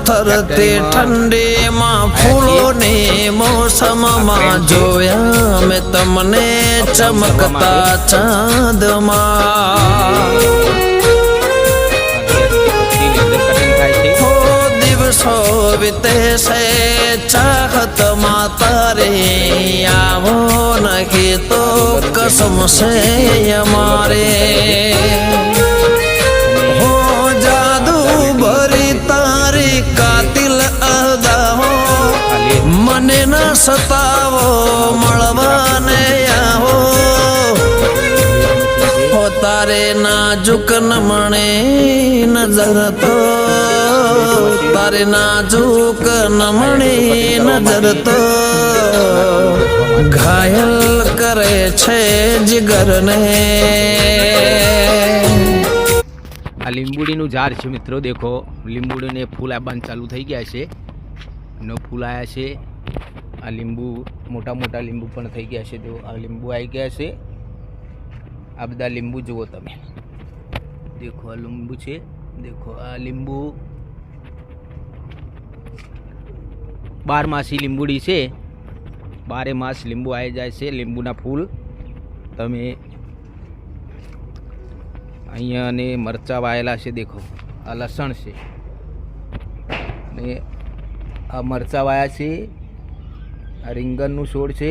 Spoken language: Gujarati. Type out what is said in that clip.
થરથરતી ઠંડીમાં ફૂલોની મોસમમાં જોયા મેં તમને ચમકતા ચાંદમાં દિવસો વીતે છે ચાહતમાં તારી આવો નહીં તો કસમ છે અમારે હો જાદુ ભરી તારી કાતિલ અદાઓ મને ન સતાવો મળવાને આવો હો તારે નાજુક નમણે નજર તો તારે નાજુક નમણી નજર તો ઘાયલ કરે છે જીગરને। આ લીંબુડીનું ઝાડ છે મિત્રો, દેખો લીંબુડીને ફૂલ આવવાનું ચાલુ થઈ ગયા છે, નો ફૂલ આવ્યા છે। આ લીંબુ મોટા મોટા લીંબુ પણ થઈ ગયા છે, જો આ લીંબુ આવી ગયા છે। આ બધા લીંબુ જુઓ તમે, દેખો આ લીંબુ છે, દેખો આ લીંબુ 12 માસી લીંબુડી છે, 12 માસ લીંબુ આવી જાય છે। લીંબુના ફૂલ તમે અહીંયા ને મરચાં વાયેલા છે, દેખો આ લસણ છે અને આ મરચાં વાયા છે, આ રીંગણનું છોડ છે।